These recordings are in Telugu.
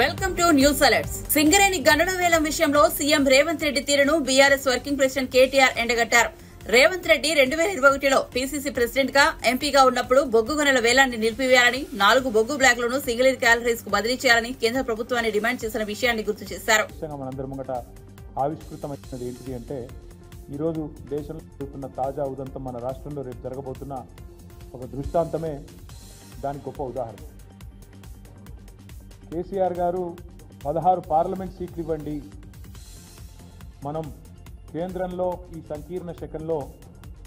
Welcome to news alerts. Singareni గనుల వేలం విషయంలో సీఎం రేవంత్ రెడ్డి తీరును బీఆర్ఎస్ వర్కింగ్ ప్రెసిడెంట్ కేటీఆర్ ఎండగట్టారు. రేవంత్ రెడ్డి 2021లో పీసీసీ ప్రెసిడెంట్ గా ఎంపీగా ఉన్నప్పుడు బొగ్గు గనుల వేలాన్ని నిలిపివేయాలని 4 బొగ్గు బ్లాక్లను సింగరేణి క్యాలరీస్ కు బదిలీ చేయాలని కేంద్ర ప్రభుత్వాన్ని డిమాండ్ చేసిన విషయాన్ని గుర్తు చేశారు. ఆవిష్కృతమైనది ఏంటిది అంటే ఈరోజు దేశంలో జరుగుతున్న తాజా ఉదంతం మన రాష్ట్రంలో రేపు జరగబోతున్న ఒక దృష్టాంతమే దానికి గొప్ప ఉదాహరణ. కేసీఆర్ గారు 16 పార్లమెంట్ సీట్లు ఇవ్వండి, మనం కేంద్రంలో ఈ సంకీర్ణ శకంలో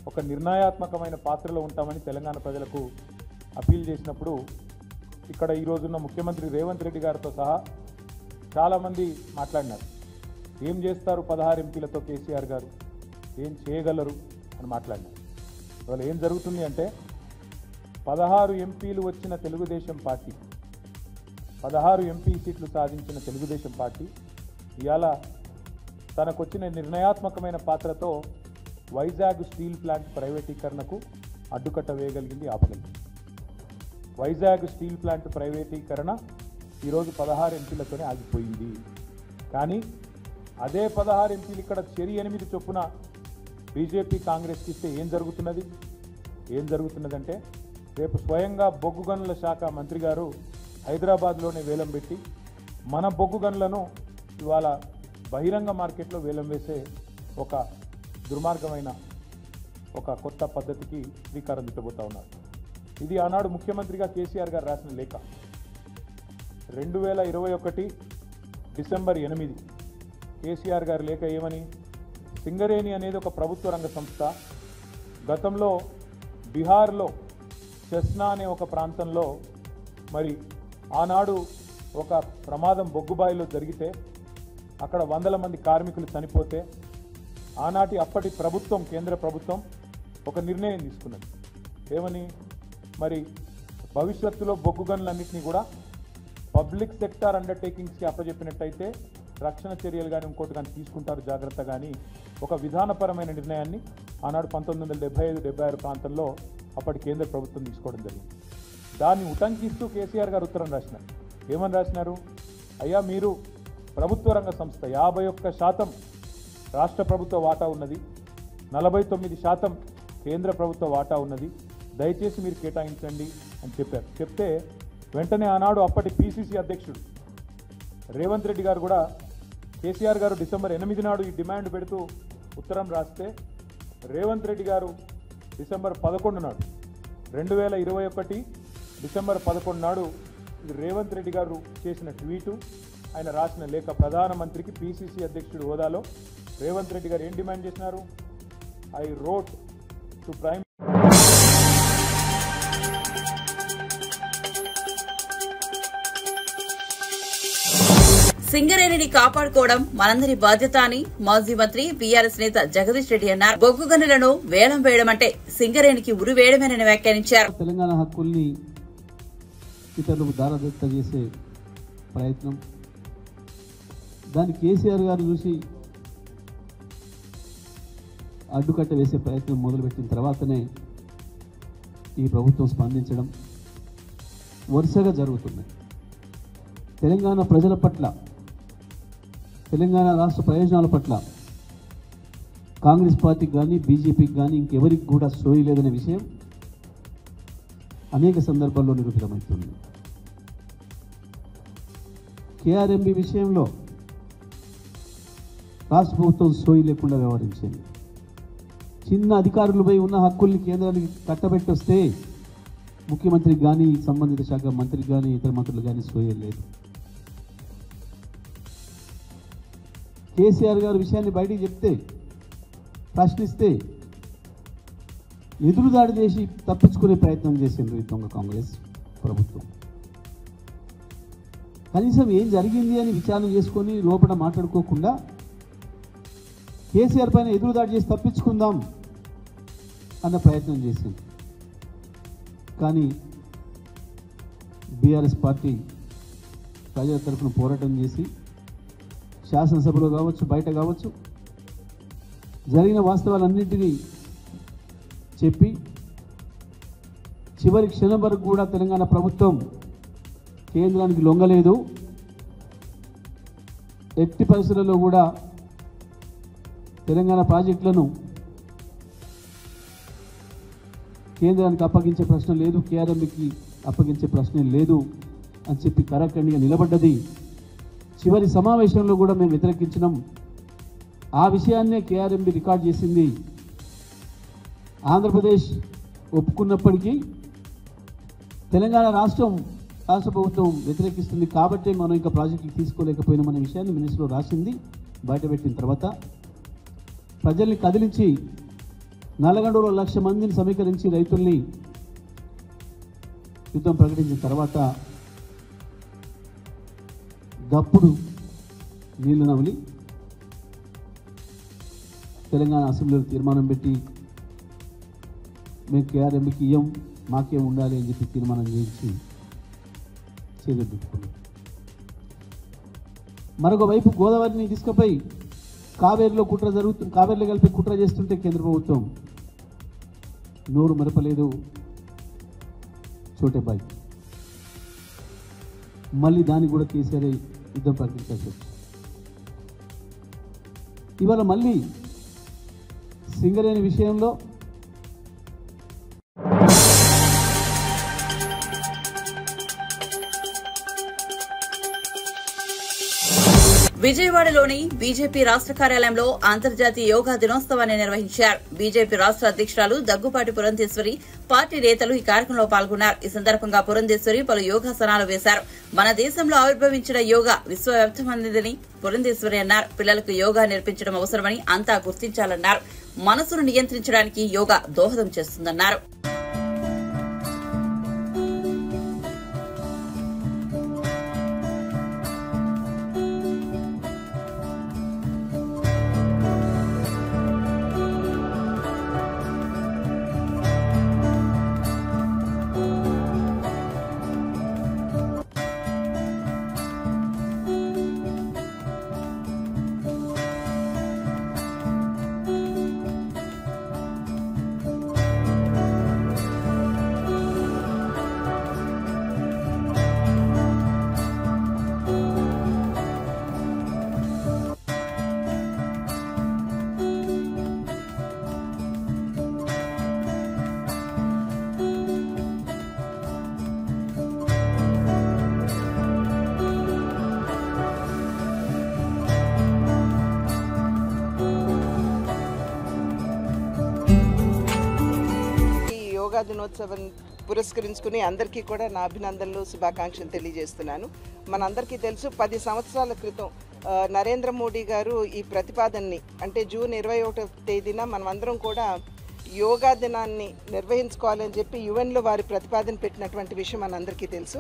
ఒక నిర్ణయాత్మకమైన పాత్రలో ఉంటామని తెలంగాణ ప్రజలకు అపీల్ చేసినప్పుడు ఇక్కడ ఈరోజున్న ముఖ్యమంత్రి రేవంత్ రెడ్డి గారితో సహా చాలామంది మాట్లాడినారు. ఏం చేస్తారు 16 ఎంపీలతో కేసీఆర్ గారు, ఏం చేయగలరు అని మాట్లాడినారు. ఇవాళ ఏం జరుగుతుంది అంటే 16 ఎంపీలు వచ్చిన తెలుగుదేశం పార్టీ, 16 ఎంపీ సీట్లు సాధించిన తెలుగుదేశం పార్టీ ఇవాళ తనకొచ్చిన నిర్ణయాత్మకమైన పాత్రతో వైజాగ్ స్టీల్ ప్లాంట్ ప్రైవేటీకరణకు అడ్డుకట్ట వేయగలిగింది, ఆపగలిగింది. వైజాగ్ స్టీల్ ప్లాంట్ ప్రైవేటీకరణ ఈరోజు 16 ఎంపీలతోనే ఆగిపోయింది. కానీ అదే 16 ఎంపీలు ఇక్కడ చెరి 8 చొప్పున బీజేపీ కాంగ్రెస్కి ఇస్తే ఏం జరుగుతున్నదంటే రేపు స్వయంగా బొగ్గు గనుల శాఖ మంత్రి గారు హైదరాబాద్లోనే వేలం పెట్టి మన బొగ్గు గనులను ఇవాళ బహిరంగ మార్కెట్లో వేలం వేసే ఒక దుర్మార్గమైన ఒక కొత్త పద్ధతికి శ్రీకారం చుట్టబోతా ఉన్నారు. ఇది ఆనాడు ముఖ్యమంత్రిగా కేసీఆర్ గారు రాసిన లేఖ. 2021 డిసెంబర్ 8 కేసీఆర్ గారి లేఖ ఏమని, సింగరేణి అనేది ఒక ప్రభుత్వ రంగ సంస్థ. గతంలో బీహార్లో చెస్నా అనే ఒక ప్రాంతంలో మరి ఆనాడు ఒక ప్రమాదం బొగ్గుబాయిలో జరిగితే అక్కడ 100 మంది కార్మికులు చనిపోతే ఆనాటి అప్పటి ప్రభుత్వం, కేంద్ర ప్రభుత్వం ఒక నిర్ణయం తీసుకున్నది. ఏమని, మరి భవిష్యత్తులో బొగ్గు గనులన్నింటినీ కూడా పబ్లిక్ సెక్టార్ అండర్టేకింగ్స్కి అప్పచెప్పినట్టయితే రక్షణ చర్యలు కానీ ఇంకోటి కానీ తీసుకుంటారు జాగ్రత్త. కానీ ఒక విధానపరమైన నిర్ణయాన్ని ఆనాడు 1975-76 ప్రాంతంలో అప్పటి కేంద్ర ప్రభుత్వం తీసుకోవడం జరిగింది. దాన్ని ఉటంకిస్తూ కేసీఆర్ గారు ఉత్తరం రాసినారు. ఏమని రాసినారు, అయ్యా మీరు ప్రభుత్వ రంగ సంస్థ, 51% రాష్ట్ర ప్రభుత్వ వాటా ఉన్నది, 49% కేంద్ర ప్రభుత్వ వాటా ఉన్నది, దయచేసి మీరు కేటాయించండి అని చెప్పారు. చెప్తే వెంటనే ఆనాడు అప్పటి పీసీసీ అధ్యక్షుడు రేవంత్ రెడ్డి గారు కూడా కేసీఆర్ గారు డిసెంబర్ 8 నాడు ఈ డిమాండ్ పెడుతూ ఉత్తరం రాస్తే రేవంత్ రెడ్డి గారు డిసెంబర్ 11 నాడు 2021 డిసెంబర్ 11 నాడు రేవంత్ రెడ్డి గారు చేసిన ట్వీటు, ఆయన రాసిన లేఖ, ప్రధానమంత్రికి పీసీసీ అధ్యక్షుడి హోదాలో రేవంత్ రెడ్డి గారు ఏం డిమాండ్ చేసినారు, ఐ రోట్ టు ప్రైమ్ సింగరేణిని కాపాడుకోవడం మనందరి బాధ్యత అని మాజీ మంత్రి బీఆర్ఎస్ నేత జగదీష్ రెడ్డి అన్నారు. బొగ్గు గనులను వేలం వేయడం అంటే సింగరేణికి ఉరి వేయడమేనని వ్యాఖ్యానించారు. తెలంగాణ హక్కుల్ని ఇతరులకు దారదత్త చేసే ప్రయత్నం, దాన్ని కేసీఆర్ గారు చూసి అడ్డుకట్ట వేసే ప్రయత్నం మొదలుపెట్టిన తర్వాతనే ఈ ప్రభుత్వం స్పందించడం వరుసగా జరుగుతున్నాయి. తెలంగాణ ప్రజల పట్ల, తెలంగాణ రాష్ట్ర ప్రయోజనాల పట్ల కాంగ్రెస్ పార్టీకి కానీ బీజేపీకి కానీ ఇంకెవరికి కూడా సోయి లేదనే విషయం అనేక సందర్భాల్లో నిరూపితమవుతుంది. కేఆర్ఎంబీ విషయంలో రాష్ట్ర ప్రభుత్వం సోయి లేకుండా వ్యవహరించింది. చిన్న అధికారులపై ఉన్న హక్కుల్ని కేంద్రానికి కట్టబెట్టి వస్తే ముఖ్యమంత్రికి కానీ సంబంధిత శాఖ మంత్రికి కానీ ఇతర మంత్రులు కానీ సోయి లేదు. కేసీఆర్ గారు విషయాన్ని బయటికి చెప్తే, ప్రశ్నిస్తే ఎదురుదాడి చేసి తప్పించుకునే ప్రయత్నం చేసిండ్రు ఈ దొంగ కాంగ్రెస్ ప్రభుత్వం. కనీసం ఏం జరిగింది అని విచారణ చేసుకొని లోపల మాట్లాడుకోకుండా కేసీఆర్ పైన ఎదురుదాడి చేసి తప్పించుకుందాం అన్న ప్రయత్నం చేసింది. కానీ బీఆర్ఎస్ పార్టీ ప్రజల తరఫున పోరాటం చేసి శాసనసభలో కావచ్చు, బయట కావచ్చు, జరిగిన వాస్తవాలన్నింటినీ చెప్పి చివరి క్షణం వరకు కూడా తెలంగాణ ప్రభుత్వం కేంద్రానికి లొంగలేదు, ఎట్టి పరిస్థితుల్లో కూడా తెలంగాణ ప్రాజెక్టులను కేంద్రానికి అప్పగించే ప్రశ్న లేదు, కేఆర్ఎంబీకి అప్పగించే ప్రశ్న లేదు అని చెప్పి కరాఖండిగా నిలబడ్డది. చివరి సమావేశంలో కూడా మేము వ్యతిరేకించినాం. ఆ విషయాన్నే కేఆర్ఎంబీ రికార్డ్ చేసింది. ఆంధ్రప్రదేశ్ ఒప్పుకున్నప్పటికీ తెలంగాణ రాష్ట్ర ప్రభుత్వం వ్యతిరేకిస్తుంది కాబట్టి మనం ఇంకా ప్రాజెక్టులు తీసుకోలేకపోయినామనే విషయాన్ని మినిస్టర్లో రాసింది. బయటపెట్టిన తర్వాత ప్రజల్ని కదిలించి నల్లగొండలో 1,00,000 మందిని సమీకరించి రైతుల్ని యుద్ధం ప్రకటించిన తర్వాత దప్పుడు నీళ్లు నమిలి తెలంగాణ అసెంబ్లీలో తీర్మానం పెట్టి మేము కేఆర్ఎంబీకి ఇయ్యం, మాకేం ఉండాలి అని చెప్పి తీర్మానం చేయించి చేదెట్టుకున్నాం. మరొక వైపు గోదావరిని తీసుకుపోయి కావేరిలో కుట్ర జరుగుతుంది, కావేరిలో కలిపి కుట్ర చేస్తుంటే కేంద్ర ప్రభుత్వం నోరు మరపలేదు. చోటేబాయ్ మళ్ళీ దానికి కూడా కేసీఆర్ యుద్ధం ప్రకటించాల్సి వచ్చింది. ఇవాళ మళ్ళీ సింగరేణి విషయంలో విజయవాడలోని బీజేపీ రాష్ట్ర కార్యాలయంలో అంతర్జాతీయ యోగా దినోత్సవాన్ని నిర్వహించారు. బీజేపీ రాష్ట్ర అధ్యక్షురాలు దగ్గుపాటి పురంధేశ్వరి, పార్టీ నేతలు ఈ కార్యక్రమంలో పాల్గొన్నారు. ఈ సందర్భంగా పురంధేశ్వరి పలు యోగాసనాలు వేశారు. మన దేశంలో ఆవిర్భవించిన యోగా విశ్వవ్యాప్తమైనదని పురంధేశ్వరి అన్నారు. పిల్లలకు యోగా నేర్పించడం అవసరమని అంతా గుర్తించాలన్నారు. మనసును నియంత్రించడానికి యోగా దోహదం చేస్తుందన్నారు. యోగా దినోత్సవం పురస్కరించుకుని అందరికీ కూడా నా అభినందనలు, శుభాకాంక్షలు తెలియజేస్తున్నాను. మనందరికీ తెలుసు 10 సంవత్సరాల క్రితం నరేంద్ర మోడీ గారు ఈ ప్రతిపాదనని అంటే జూన్ 21వ తేదీన మనమందరం కూడా యోగా దినాన్ని నిర్వహించుకోవాలని చెప్పి యుఎన్లో వారి ప్రతిపాదన పెట్టినటువంటి విషయం మనందరికీ తెలుసు.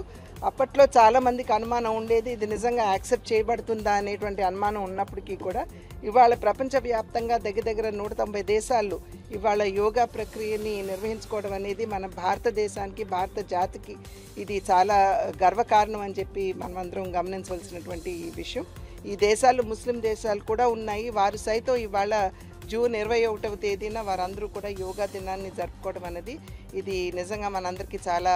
అప్పట్లో చాలామందికి అనుమానం ఉండేది, ఇది నిజంగా యాక్సెప్ట్ చేయబడుతుందా అనేటువంటి అనుమానం ఉన్నప్పటికీ కూడా ఇవాళ ప్రపంచవ్యాప్తంగా దగ్గర 190 దేశాల్లో ఇవాళ యోగా ప్రక్రియని నిర్వహించుకోవడం అనేది మన భారతదేశానికి, భారత జాతికి ఇది చాలా గర్వకారణం అని చెప్పి మనమందరం గమనించవలసినటువంటి విషయం. ఈ దేశాలు ముస్లిం దేశాలు కూడా ఉన్నాయి. వారు సైతం ఇవాళ జూన్ 21వ తేదీన వారందరూ కూడా యోగా దినాన్ని జరుపుకోవడం అనేది ఇది నిజంగా మనందరికీ చాలా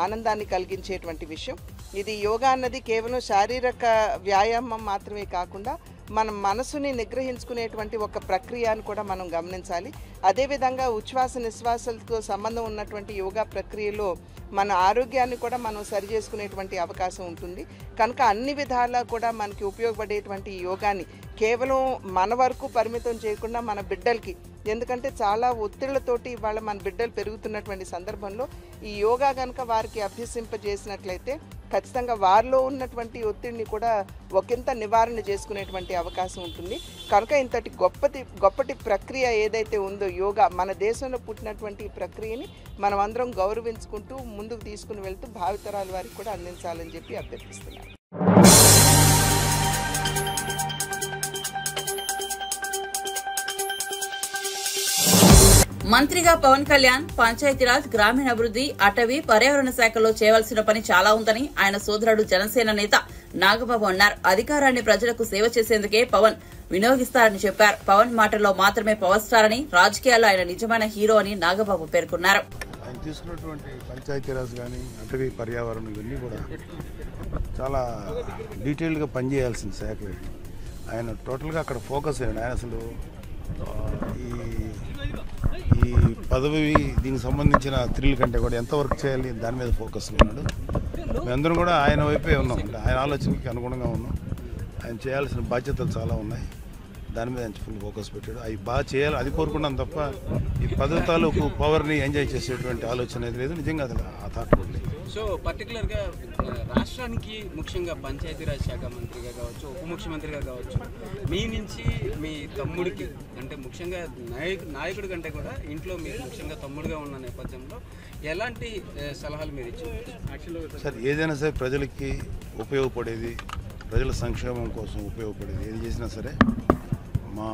ఆనందాన్ని కలిగించేటువంటి విషయం. ఇది యోగా అన్నది కేవలం శారీరక వ్యాయామం మాత్రమే కాకుండా మన మనసుని నిగ్రహించుకునేటువంటి ఒక ప్రక్రియ అని కూడా మనం గమనించాలి. అదేవిధంగా ఉచ్ఛ్వాస నిశ్వాసాలతో సంబంధం ఉన్నటువంటి యోగా ప్రక్రియలో మన ఆరోగ్యాన్ని కూడా మనం సరి చేసుకునేటువంటి అవకాశం ఉంటుంది. కనుక అన్ని విధాలా కూడా మనకి ఉపయోగపడేటువంటి యోగాని కేవలం మన వరకు పరిమితం చేయకుండా మన బిడ్డలకి, ఎందుకంటే చాలా ఒత్తిళ్లతోటి ఇవాళ మన బిడ్డలు పెరుగుతున్నటువంటి సందర్భంలో ఈ యోగా కనుక వారికి అభ్యసింపజేసినట్లయితే ఖచ్చితంగా వారిలో ఉన్నటువంటి ఒత్తిడిని కూడా ఒకంత నివారణ చేసుకునేటువంటి అవకాశం ఉంటుంది. కనుక ఇంతటి గొప్పటి ప్రక్రియ ఏదైతే ఉందో యోగా, మన దేశంలో పుట్టినటువంటి ప్రక్రియని మనం అందరం గౌరవించుకుంటూ ముందుకు తీసుకుని వెళ్తూ భావితరాల వారికి కూడా అందించాలని చెప్పి అభ్యర్థిస్తున్నాను. మంత్రిగా పవన్ కళ్యాణ్ పంచాయతీరాజ్, గ్రామీణాభివృద్ధి, అటవీ, పర్యావరణ శాఖల్లో చేయవలసిన పని చాలా ఉందని ఆయన సోదరుడు జనసేన నేత నాగబాబు అన్నారు. అధికారాన్ని ప్రజలకు సేవ చేసేందుకే పవన్ వినియోగిస్తారని చెప్పారు. పవన్ మాటల్లో మాత్రమే పవర్ స్టార్ అని, రాజకీయాల్లో ఆయన నిజమైన హీరో అని నాగబాబు పేర్కొన్నారు. ఆయన తీసుకున్నటువంటి పంచాయతీరాజ్ కానీ అటవీ పర్యావరణం ఇవన్నీ కూడా చాలా డీటెయిల్డ్గా పనిచేయాల్సిన శాఖలు. ఆయన టోటల్గా అక్కడ ఫోకస్ అయ్యాడు. ఆయన అసలు ఈ పదవి దీనికి సంబంధించిన థ్రిల్ కంటే కూడా ఎంతవరకు చేయాలి దాని మీద ఫోకస్లో ఉన్నాడు. మేమందరం కూడా ఆయన వైపే ఉన్నాం, ఆయన ఆలోచనకి అనుగుణంగా ఉన్నాం. ఆయన చేయాల్సిన బాధ్యతలు చాలా ఉన్నాయి, దాని మీద ఆయన ఫుల్ ఫోకస్ పెట్టాడు. అవి బాగా చేయాలి అది కోరుకున్నాం తప్ప ఈ పదవి తాలూకు పవర్ని ఎంజాయ్ చేసేటువంటి ఆలోచన అనేది లేదు. నిజంగా అది ఆ థాట్ కూడా లేదు. సో పర్టికులర్గా రాష్ట్రానికి ముఖ్యంగా పంచాయతీరాజ్ శాఖ మంత్రిగా కావచ్చు, ఉప ముఖ్యమంత్రిగా కావచ్చు, మీ నుంచి మీ తమ్ముడికి అంటే ముఖ్యంగా నాయకుడి కంటే కూడా ఇంట్లో మీరు ముఖ్యంగా తమ్ముడుగా ఉన్న నేపథ్యంలో ఎలాంటి సలహాలు మీరు ఇచ్చారు? సార్ ఏదైనా సరే ప్రజలకి ఉపయోగపడేది, ప్రజల సంక్షేమం కోసం ఉపయోగపడేది ఏది చేసినా సరే మా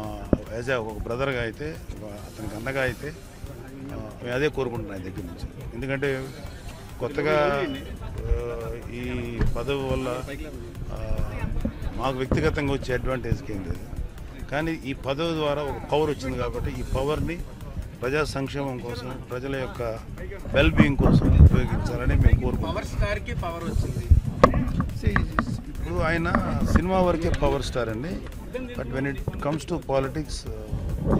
యాజ్ ఒక బ్రదర్గా అయితే అతనికి అన్నగా అయితే మేము అదే కోరుకుంటున్నాం ఆయన దగ్గర నుంచి. ఎందుకంటే కొత్తగా ఈ పదవి వల్ల మాకు వ్యక్తిగతంగా వచ్చే అడ్వాంటేజ్కి ఏం లేదు, కానీ ఈ పదవి ద్వారా ఒక పవర్ వచ్చింది కాబట్టి ఈ పవర్ని ప్రజా సంక్షేమం కోసం, ప్రజల యొక్క వెల్ బీయింగ్ కోసం ఉపయోగించాలని మేము కోరుకుంటున్నాం. పవర్ వచ్చింది ఇప్పుడు ఆయన సినిమా వరకే పవర్ స్టార్ అండి, but when it comes to politics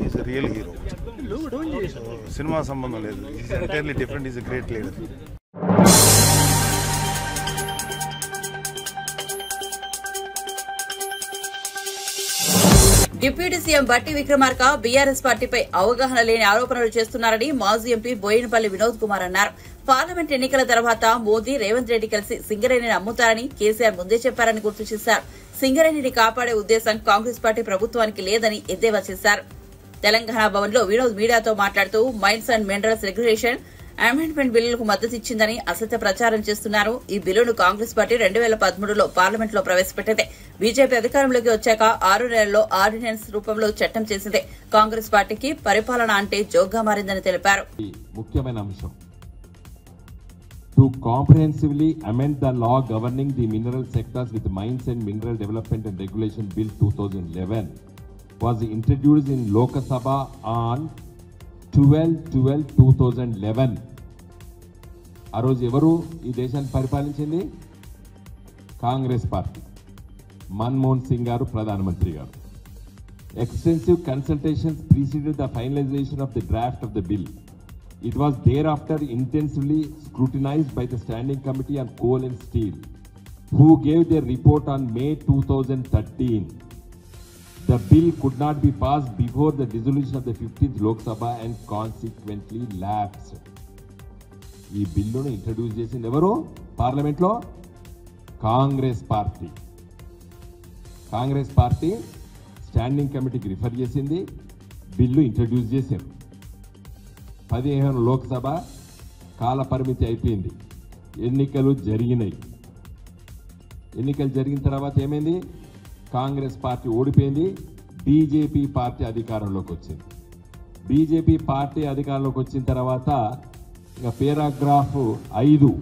is a real hero. So cinema సంబంధం లేదు, is entirely different, is a great leader. Deputy CM బట్టి విక్రమార్క బీఆర్ఎస్ పార్టీపై అవగాహన లేని ఆరోపణలు చేస్తున్నారని మాజీ ఎంపీ బోయినపల్లి వినోద్ కుమార్ అన్నారు. పార్లమెంట్ ఎన్నికల తర్వాత మోదీ రేవంత్ రెడ్డి కలిసి సింగరేణిని అమ్ముతారని కేసీఆర్ ముందే చెప్పారని గుర్తు చేశారు. సింగరేణిని కాపాడే ఉద్దేశం కాంగ్రెస్ పార్టీ ప్రభుత్వానికి లేదని ఎద్దేవా చేశారు. తెలంగాణ భవన్లో వినోద్ మీడియాతో మాట్లాడుతూ mines and minerals regulation amendment బిల్లులకు మద్దతు ఇచ్చిందని అసత్య ప్రచారం చేస్తున్నారు. ఈ బిల్లును కాంగ్రెస్ పార్టీ 2013లో పార్లమెంట్లో ప్రవేశపెట్టింది. బీజేపీ అధికారంలోకి వచ్చాక 6 నెలల్లో ఆర్డినెన్స్ రూపంలో చట్టం చేసింది. కాంగ్రెస్ పార్టీకి పరిపాలన అంటే జోగ్గా మారిందని తెలిపారు. ముఖ్యమైన అంశం to comprehensively amend the law governing the mineral sectors with Mines and Mineral Development and Regulation Bill 2011 was introduced in Lok Sabha on 12/12/2011. ఆ రోజు ఎవరు ఈ దేశాన్ని పరిపాలించింది? కాంగ్రెస్ పార్టీ. మన్మోహన్ సింగ్ గారు ప్రధానమంత్రి గారు. Extensive consultations preceded the finalization of the draft of the bill. It was thereafter intensively scrutinized by the Standing Committee on Coal and Steel, who gave their report on May 2013. The bill could not be passed before the dissolution of the 15th Lok Sabha and consequently lapsed. ఈ బిల్లును ఇంట్రడ్యూస్ చేసింది ఎవరు? పార్లమెంట్లో Congress party. Congress party standing కమిటీకి రిఫర్ చేసింది, బిల్లు ఇంట్రడ్యూస్ చేశారు. 15 లోక్సభ కాల పరిమితి అయిపోయింది, ఎన్నికలు జరిగినాయి. ఎన్నికలు జరిగిన తర్వాత ఏమైంది? కాంగ్రెస్ పార్టీ ఓడిపోయింది, బీజేపీ పార్టీ అధికారంలోకి వచ్చింది. బీజేపీ పార్టీ అధికారంలోకి వచ్చిన తర్వాత ఇక paragraph 5,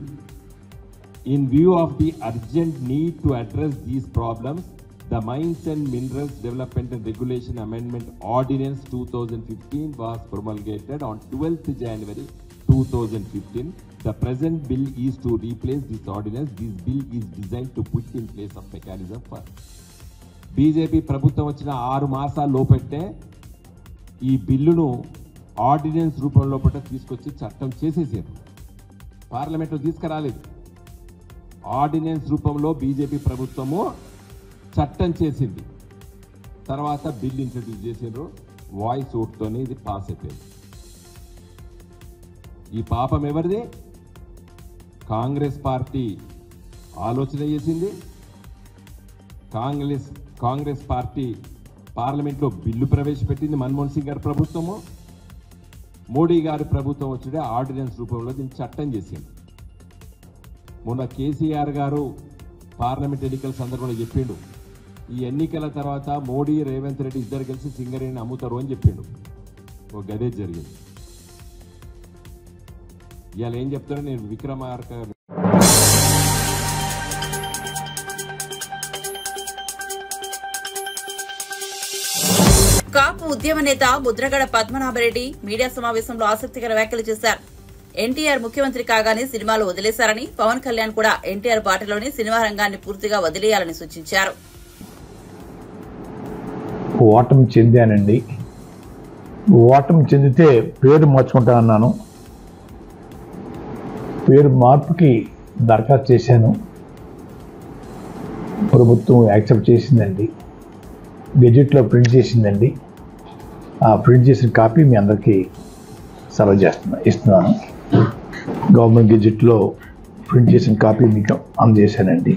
in view of the urgent need to address these problems the Mines and Minerals Development and Regulation Amendment Ordinance 2015 was promulgated on 12th January 2015. The present bill is to replace this ordinance. This bill is designed to put in place a mechanism for BJP ప్రభుత్వం వచ్చిన 6 మాసాల లోపెట్టే ఈ బిల్లును ఆర్డినెన్స్ రూపంలో తీసుకొచ్చి చట్టం చేసేసారు. పార్లమెంట్లో తీసుకురాలేదు. ఆర్డినెన్స్ రూపంలో బీజేపీ ప్రభుత్వము చట్టం చేసింది. తర్వాత బిల్ ఇంట్రడ్యూస్ చేసారు, వాయిస్ ఓట్తోనే ఇది పాస్ అయిపోయింది. ఈ పాపం ఎవరిది? కాంగ్రెస్ పార్టీ ఆలోచన చేసింది. కాంగ్రెస్ పార్టీ పార్లమెంట్లో బిల్లు ప్రవేశపెట్టింది. మన్మోహన్ సింగ్ గారి ప్రభుత్వము, మోడీ గారి ప్రభుత్వం వచ్చి ఆర్డినెన్స్ రూపంలో దీన్ని చట్టం చేసింది. మొన్న కేసీఆర్ గారు పార్లమెంట్ ఎన్నికల సందర్భంలో చెప్పిండు, ఈ ఎన్నికల తర్వాత మోడీ రేవంత్ రెడ్డి ఇద్దరు కలిసి సింగరేణిని అమ్ముతారు అని చెప్పిండు. ఒక గదే జరిగింది. ఇవాళ ఏం చెప్తారో నేను విక్రమార్క కాపు ఉద్యమ నేత ముద్రగడ పద్మనాభరెడ్డి మీడియా సమావేశంలో ఆసక్తికర వ్యాఖ్యలు చేశారు. ఎన్టీఆర్ ముఖ్యమంత్రి కాగానే సినిమాలు వదిలేశారని, పవన్ కళ్యాణ్ కూడా ఎన్టీఆర్ బాటలోనే సినిమా రంగాన్ని పూర్తిగా వదిలేయాలని సూచించారు. ఓటమి చెందానండి. ఓటమి చెందితే పేరు మార్చుకుంటానన్నాను. పేరు మార్పుకి దరఖాస్తు చేశాను. ప్రభుత్వం యాక్సెప్ట్ చేసిందండి. గెజెట్లో ప్రింట్ చేసిందండి. ఆ ప్రింట్ చేసిన కాపీ మీ అందరికీ ఇస్తున్నాను. గవర్నమెంట్ గెజెట్లో ప్రింట్ చేసిన కాపీ మీకు అందజేశానండి.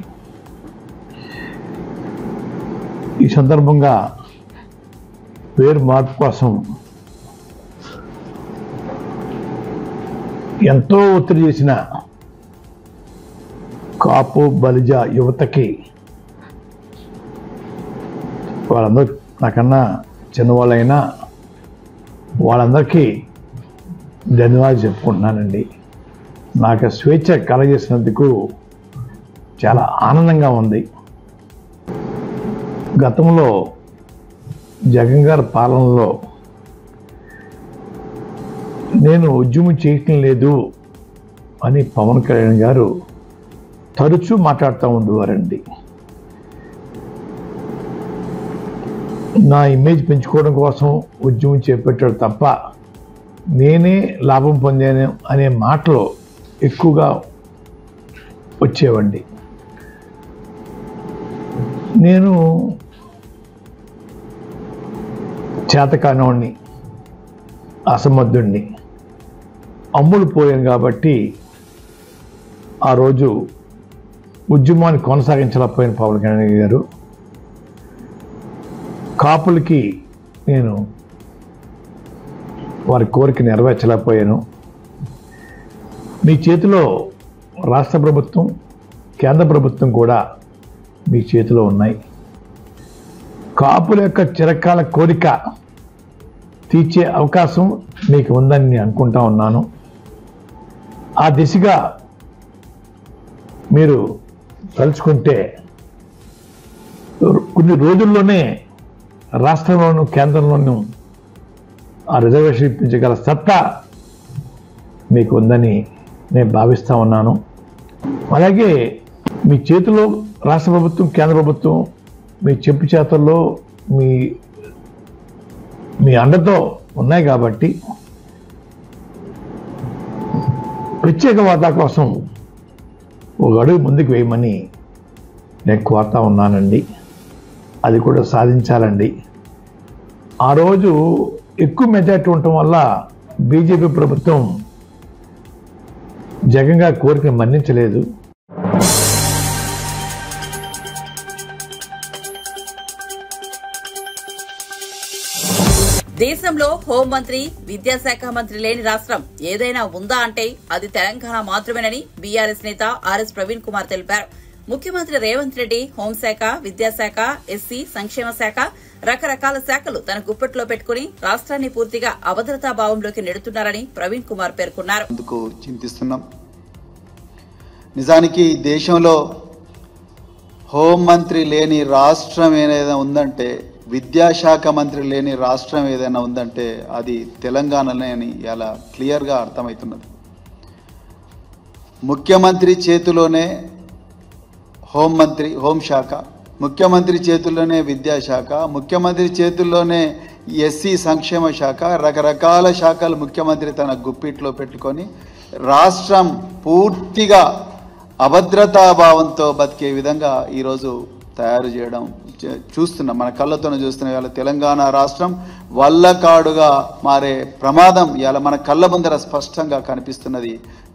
ఈ సందర్భంగా పేరు మార్పు కోసం ఎంతో ఒత్తిడి చేసిన కాపు బలిజ యువతకి, వాళ్ళందరూ నాకన్నా చిన్నవాళ్ళైనా వాళ్ళందరికీ ధన్యవాదాలు చెప్పుకుంటున్నానండి. నాకు స్వేచ్ఛ కలగజేసినందుకు చాలా ఆనందంగా ఉంది. గతంలో జగన్ గారి పాలనలో నేను ఉద్యమం చేయటం లేదు అని పవన్ కళ్యాణ్ గారు తరచూ మాట్లాడుతూ ఉండేవారండి. నా ఇమేజ్ పెంచుకోవడం కోసం ఉద్యమం చేపట్టాడు తప్ప నేనే లాభం పొందాను అనే మాటలు ఎక్కువగా వచ్చేవండి. నేను చేతకానివాడిని, అసమర్థుడిని, అమ్ములు పోయాను కాబట్టి ఆ రోజు ఉద్యమాన్ని కొనసాగించలేకపోయిన పవన్ కళ్యాణ్ గారు, కాపులకి నేను వారి కోరిక నెరవేర్చలేకపోయాను. మీ చేతిలో రాష్ట్ర ప్రభుత్వం, కేంద్ర ప్రభుత్వం కూడా మీ చేతిలో ఉన్నాయి. కాపుల యొక్క చిరకాల కోరిక తీర్చే అవకాశం మీకు ఉందని నేను అనుకుంటా ఉన్నాను. ఆ దిశగా మీరు తలుచుకుంటే కొన్ని రోజుల్లోనే రాష్ట్రంలోనూ కేంద్రంలోనూ ఆ రిజర్వేషన్ ఇప్పించగల సత్తా మీకు ఉందని నేను భావిస్తూ ఉన్నాను. అలాగే మీ చేతిలో రాష్ట్ర ప్రభుత్వం, కేంద్ర ప్రభుత్వం మీ చెప్పు చేతల్లో మీ అండతో ఉన్నాయి కాబట్టి ప్రత్యేక హోదా కోసం ఒక అడుగు ముందుకు వేయమని నేను కోరుతా ఉన్నానండి. అది కూడా సాధించాలండి. ఆ రోజు ఎక్కువ మెజార్టీ ఉండటం వల్ల బీజేపీ ప్రభుత్వం జగన్ గారి కోరికను మన్నించలేదు. దేశంలో హోంమంత్రి, విద్యాశాఖ మంత్రి లేని రాష్ట్రం ఏదైనా ఉందా అంటే అది తెలంగాణ మాత్రమేనని బీఆర్ఎస్ నేత ఆర్ఎస్ ప్రవీణ్ కుమార్ తెలిపారు. ముఖ్యమంత్రి రేవంత్ రెడ్డి హోంశాఖ, విద్యాశాఖ, ఎస్సీ సంక్షేమ శాఖ, రకరకాల శాఖలు తన గుప్పెట్లో పెట్టుకుని రాష్ట్రాన్ని పూర్తిగా అభద్రతా భావంలోకి నెడుతున్నారని ప్రవీణ్ కుమార్ పేర్కొన్నారు. చింతిస్తున్నాం. నిజానికి దేశంలో హోంమంత్రి లేని రాష్ట్రం ఏదైనా ఉందంటే, విద్యాశాఖ మంత్రి లేని రాష్ట్రం ఏదైనా ఉందంటే అది తెలంగాణనే అని ఇలా క్లియర్గా అర్థమవుతున్నది. ముఖ్యమంత్రి చేతిలోనే హోంశాఖ, ముఖ్యమంత్రి చేతుల్లోనే విద్యాశాఖ, ముఖ్యమంత్రి చేతుల్లోనే ఎస్సీ సంక్షేమ శాఖ, రకరకాల శాఖలు ముఖ్యమంత్రి తన గుప్పిట్లో పెట్టుకొని రాష్ట్రం పూర్తిగా అభద్రతాభావంతో బతికే విధంగా ఈరోజు తయారు చేయడం చూస్తున్నాం. మన కళ్ళతోనే చూస్తున్నాం. ఇవాళ తెలంగాణ రాష్ట్రం వల్లకాడుగా మారే ప్రమాదం ఇవాళ మన కళ్ళ ముందర స్పష్టంగా కనిపిస్తున్నది.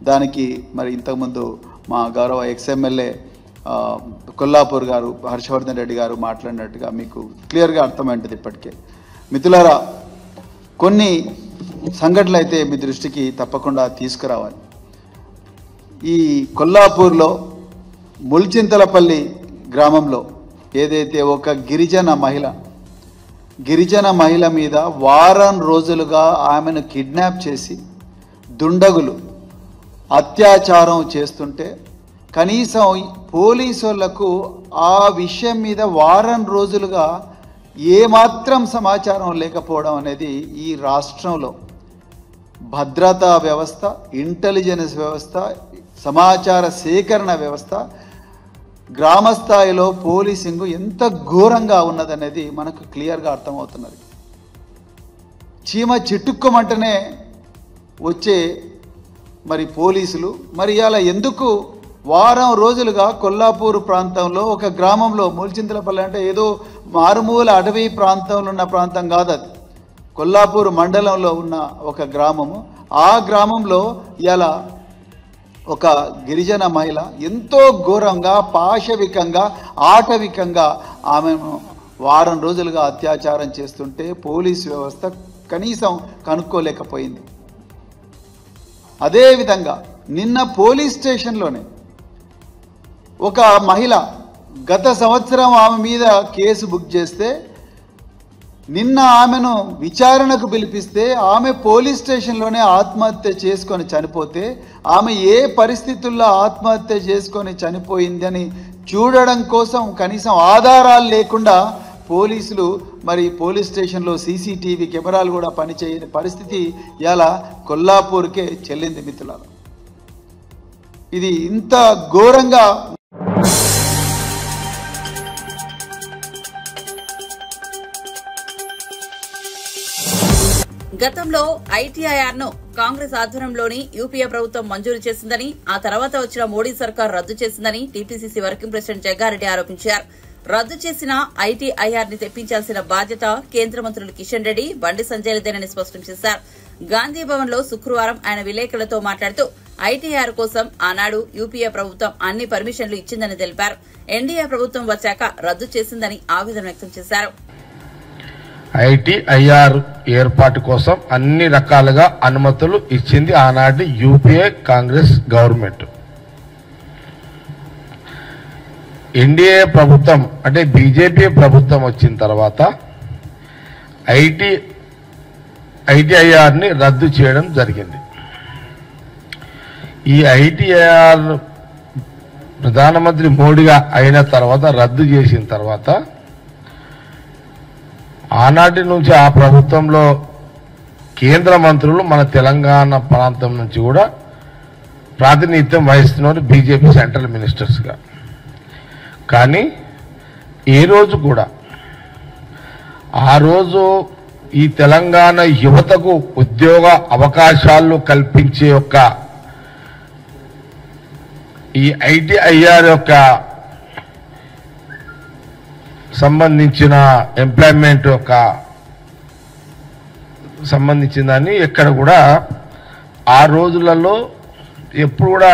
దానికి మరి ఇంతకుముందు మా గౌరవ ఎక్స్ఎమ్మెల్యే కొల్లాపూర్ గారు, హర్షవర్ధన్ రెడ్డి గారు మాట్లాడినట్టుగా మీకు క్లియర్గా అర్థమైంటుంది ఇప్పటికే. మిత్రులారా, కొన్ని సంఘటనలు అయితే మీ దృష్టికి తప్పకుండా తీసుకురావాలి. ఈ కొల్లాపూర్లో ముల్చింతలపల్లి గ్రామంలో ఏదైతే ఒక గిరిజన మహిళ మీద వారం రోజులుగా ఆమెను కిడ్నాప్ చేసి దుండగులు అత్యాచారం చేస్తుంటే కనీసం పోలీసులకు ఆ విషయం మీద వారం రోజులుగా ఏమాత్రం సమాచారం లేకపోవడం అనేది ఈ రాష్ట్రంలో భద్రతా వ్యవస్థ, ఇంటెలిజెన్స్ వ్యవస్థ, సమాచార సేకరణ వ్యవస్థ, గ్రామ స్థాయిలో పోలీసింగ్ ఎంత ఘోరంగా ఉన్నదనేది మనకు క్లియర్గా అర్థమవుతున్నది. చీమ చిట్టుక్కోమంటేనే వచ్చే మరి పోలీసులు మరి ఇలా ఎందుకు వారం రోజులుగా కొల్లాపూర్ ప్రాంతంలో ఒక గ్రామంలో మూల్చింతలపల్లి అంటే ఏదో మారుమూల అటవీ ప్రాంతంలో ఉన్న ప్రాంతం కాదు, అది కొల్లాపూర్ మండలంలో ఉన్న ఒక గ్రామము. ఆ గ్రామంలో ఇలా ఒక గిరిజన మహిళ ఎంతో ఘోరంగా పాశవికంగా ఆటవికంగా ఆమెను వారం రోజులుగా అత్యాచారం చేస్తుంటే పోలీసు వ్యవస్థ కనీసం కనుక్కోలేకపోయింది. అదేవిధంగా నిన్న పోలీస్ స్టేషన్లోనే ఒక మహిళ గత సంవత్సరం ఆమె మీద కేసు బుక్ చేస్తే నిన్న ఆమెను విచారణకు పిలిపిస్తే ఆమె పోలీస్ స్టేషన్లోనే ఆత్మహత్య చేసుకొని చనిపోతే ఆమె ఏ పరిస్థితుల్లో ఆత్మహత్య చేసుకొని చనిపోయిందని చూడడం కోసం కనీసం ఆధారాలు లేకుండా పోలీసులు మరి పోలీస్ స్టేషన్లో సీసీటీవీ కెమెరాలు కూడా పనిచేయని పరిస్థితి ఇలా కొల్లాపూర్కే చెల్లింది మిత్రులారా. ఇది ఇంత ఘోరంగా గతంలో ఐటీఐఆర్ ను కాంగ్రెస్ ఆధ్వర్యంలోని యూపీఏ ప్రభుత్వం మంజూరు చేసిందని, ఆ తర్వాత వచ్చిన మోడీ సర్కార్ రద్దు చేసిందని టీపీసీసీ వర్కింగ్ ప్రెసిడెంట్ జగ్గారెడ్డి ఆరోపించారు. రద్దు చేసిన ఐటీఐఆర్ ని తెప్పించాల్సిన బాధ్యత కేంద్ర మంత్రులు కిషన్ రెడ్డి, బండి సంజయ్లదేనని స్పష్టం చేశారు. గాంధీ భవన్ లో శుక్రవారం ఆయన విలేకరులతో మాట్లాడుతూ ఐటీఐఆర్ కోసం ఆనాడు యూపీఏ ప్రభుత్వం అన్ని పర్మిషన్లు ఇచ్చిందని తెలిపారు. ఎన్డీఏ ప్రభుత్వం వచ్చాక రద్దు చేసిందని ఆవేదన వ్యక్తం చేశారు. ఐటీఐఆర్ ఏర్పాటు కోసం అన్ని రకాలుగా అనుమతులు ఇచ్చింది ఆనాటి యూపీఏ కాంగ్రెస్ గవర్నమెంట్. ఎన్డీఏ ప్రభుత్వం అంటే బీజేపీ ప్రభుత్వం వచ్చిన తర్వాత ఐటీఐఆర్ని రద్దు చేయడం జరిగింది. ఈ ఐటీఐఆర్ ప్రధానమంత్రి మోడీగా అయిన తర్వాత రద్దు చేసిన తర్వాత ఆనాటి నుంచి ఆ ప్రభుత్వంలో కేంద్ర మంత్రులు మన తెలంగాణ ప్రాంతం నుంచి కూడా ప్రాతినిధ్యం వహిస్తున్నారు బీజేపీ సెంట్రల్ మినిస్టర్స్గా. కానీ ఏ రోజు కూడా ఆ రోజు ఈ తెలంగాణ యువతకు ఉద్యోగ అవకాశాలు కల్పించే యొక్క ఈ ఐటీఐఆర్ యొక్క సంబంధించిన ఎంప్లాయ్మెంట్ యొక్క సంబంధించిందని ఎక్కడ కూడా ఆ రోజులలో ఎప్పుడు కూడా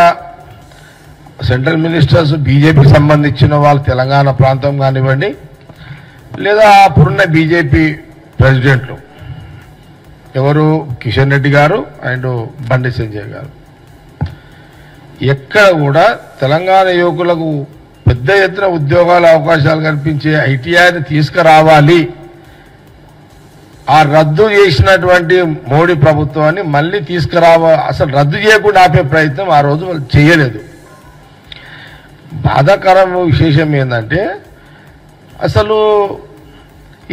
సెంట్రల్ మినిస్టర్స్ బీజేపీకి సంబంధించిన వాళ్ళు తెలంగాణ ప్రాంతం కానివ్వండి లేదా అప్పుడున్న బీజేపీ ప్రెసిడెంట్లు ఎవరు కిషన్ రెడ్డి గారు అండ్ బండి సంజయ్ గారు ఎక్కడ కూడా తెలంగాణ యువకులకు పెద్ద ఎత్తున ఉద్యోగాల అవకాశాలు కల్పించే ఐటీఐని తీసుకురావాలి, ఆ రద్దు చేసినటువంటి మోడీ ప్రభుత్వాన్ని మళ్ళీ అసలు రద్దు చేయకుండా ఆపే ప్రయత్నం ఆ రోజు వాళ్ళు చేయలేదు. బాధాకరమైన విశేషం ఏంటంటే అసలు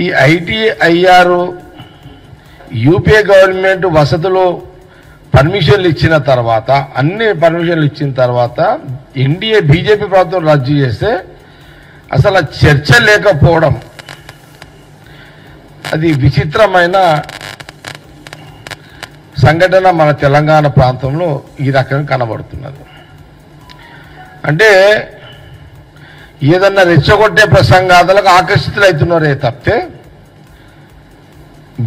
ఈ ఐటీఐఆర్ యూపీఏ గవర్నమెంట్ వసతులు పర్మిషన్లు ఇచ్చిన తర్వాత అన్ని పర్మిషన్లు ఇచ్చిన తర్వాత ఎన్డీఏ బీజేపీ ప్రభుత్వం రద్దు చేస్తే అసలు చర్చ లేకపోవడం అది విచిత్రమైన సంఘటన మన తెలంగాణ ప్రాంతంలో ఈ రకంగా కనబడుతున్నది. అంటే ఏదన్నా రెచ్చగొట్టే ప్రసంగాలకు ఆకర్షితులవుతున్నారే తప్పితే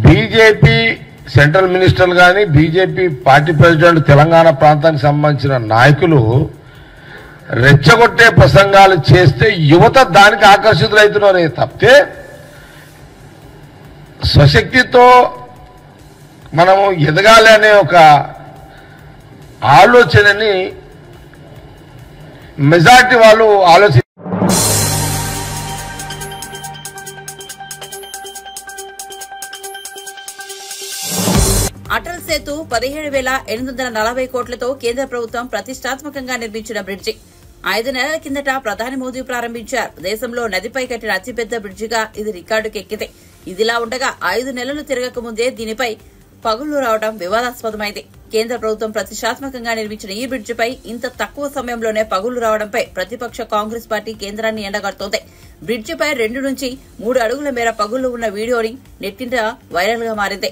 బీజేపీ సెంట్రల్ మినిస్టర్లు కానీ బీజేపీ పార్టీ ప్రెసిడెంట్ తెలంగాణ ప్రాంతానికి సంబంధించిన నాయకులు రెచ్చగొట్టే ప్రసంగాలు చేస్తే యువత దానికి ఆకర్షితులవుతున్నారే తప్పితే స్వశక్తితో మనము ఎదగాలి అనే ఒక ఆలోచనని మెజార్టీ వాళ్ళు అటల్ సేతు 17,840 కోట్లతో కేంద్ర ప్రభుత్వం ప్రతిష్టాత్మకంగా నిర్మించిన బ్రిడ్జి 5 నెలల కిందట ప్రధాని మోదీ ప్రారంభించారు. దేశంలో నదిపై కట్టిన అతిపెద్ద బ్రిడ్జిగా ఇది రికార్డుకెక్కింది. ఇదిలా ఉండగా 5 నెలలు తిరగకముందే దీనిపై పగుళ్లు రావడం వివాదాస్పదమైంది. కేంద్ర ప్రభుత్వం ప్రతిష్టాత్మకంగా నిర్మించిన ఈ బ్రిడ్జిపై ఇంత తక్కువ సమయంలోనే పగుళ్లు రావడంపై ప్రతిపక్ష కాంగ్రెస్ పార్టీ కేంద్రాన్ని ఎండగడుతోంది. బ్రిడ్జిపై 2 నుంచి 3 అడుగుల మేర పగుళ్లు ఉన్న వీడియోని నెట్టింట వైరల్ గా మారింది.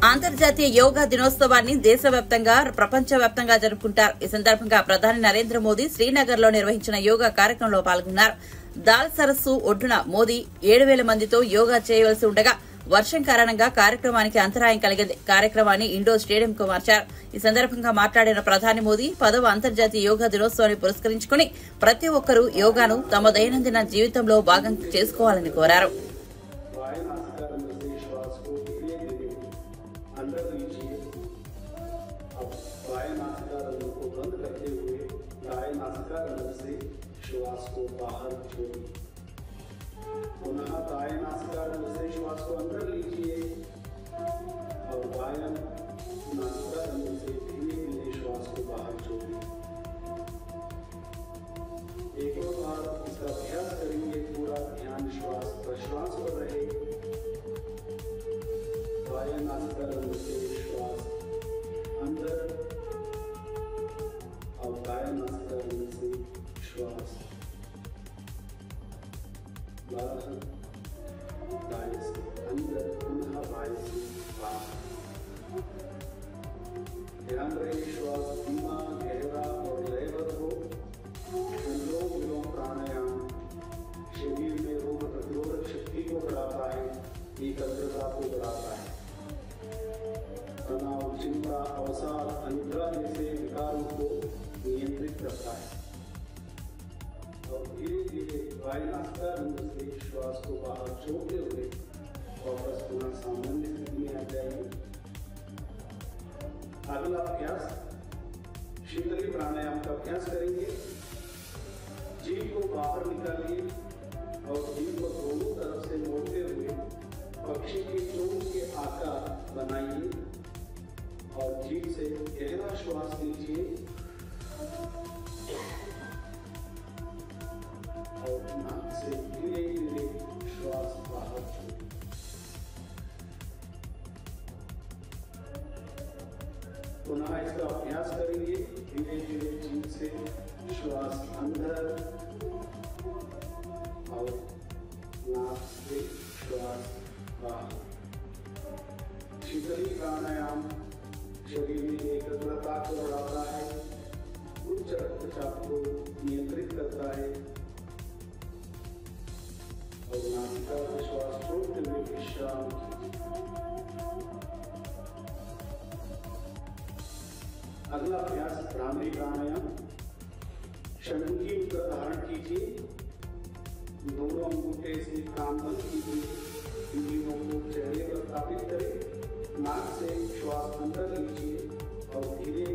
అంతర్జాతీయ యోగా దినోత్సవాన్ని దేశవ్యాప్తంగా ప్రపంచవ్యాప్తంగా జరుపుకుంటారు. ఈ సందర్భంగా ప్రధాని నరేంద్ర మోదీ శ్రీనగర్ లో నిర్వహించిన యోగా కార్యక్రమంలో పాల్గొన్నారు. దాల్ సరస్సు ఒడ్డున మోదీ 7,000 మందితో యోగా చేయవలసి ఉండగా వర్షం కారణంగా కార్యక్రమానికి అంతరాయం కలిగింది. కార్యక్రమాన్ని ఇండోర్ స్టేడియంకు మార్చారు. ఈ సందర్భంగా మాట్లాడిన ప్రధాని మోదీ 10వ అంతర్జాతీయ యోగా దినోత్సవాన్ని పురస్కరించుకుని ప్రతి ఒక్కరూ యోగాను తమ దైనందిన జీవితంలో భాగం చేసుకోవాలని కోరారు. श्वास को बाहर छोड़िए, पुनः दाएं नासिकाग्र से श्वास को अंदर लीजिए और बाएं नासिकाग्र से धीरे धीरे श्वास को बाहर छोड़िए। एक और बार इसका अभ्यास करेंगे, पूरा ध्यान श्वास प्रश्वास पर रहे। बाएं नासिकाग्र से श्वास अंदर और दाएं नासिकाग्र से श्वास बाहर, दाएं से अंदर, पुनः बाएं से बाहर। ध्यान रहे श्वास धीमा, गहरा और लयबद्ध हो। अनुलोम विलोम प्राणायाम शरीर में रोग प्रतिरोधक शक्ति को बढ़ाता है, एकाग्रता को बढ़ाता है। तनाव, चिंता, अवसाद, अनिद्रा जैसे विकारों को नियंत्रित करता है और धीरे धीरे बाएं नासिकाग्र से श्वास को बाहर छोड़ते हुए वापस पुनः सामान्य स्थिति में आ जाएंगे। अगला अभ्यास शीतली प्राणायाम का अभ्यास करेंगे। जीभ को बाहर निकालिए और जीभ को दोनों तरफ से मोड़ते हुए पक्षी की चोंच के आकार बनाइए और जीभ से गहरा श्वास लीजिए और नाक से धीरे धीरे श्वास बाहर छोड़िए। पुनः इसका अभ्यास करेंगे। धीरे धीरे जीभ से श्वास अंदर और नाक से श्वास बाहर। शीतली प्राणायाम शरीर में एकाग्रता को बढ़ाता है, उच्च रक्तचाप को नियंत्रित करता है और नासिका से श्वास छोड़ते हुए विश्राम कीजिए। अगला अभ्यास भ्रामरी प्राणायाम। षण्मुखी मुद्रा धारण कीजिए, दोनों अंगूठे से कान बंद कीजिए, उंगलियों को चेहरे पर स्थापित करें, नाक से श्वास अंदर लीजिए और धीरे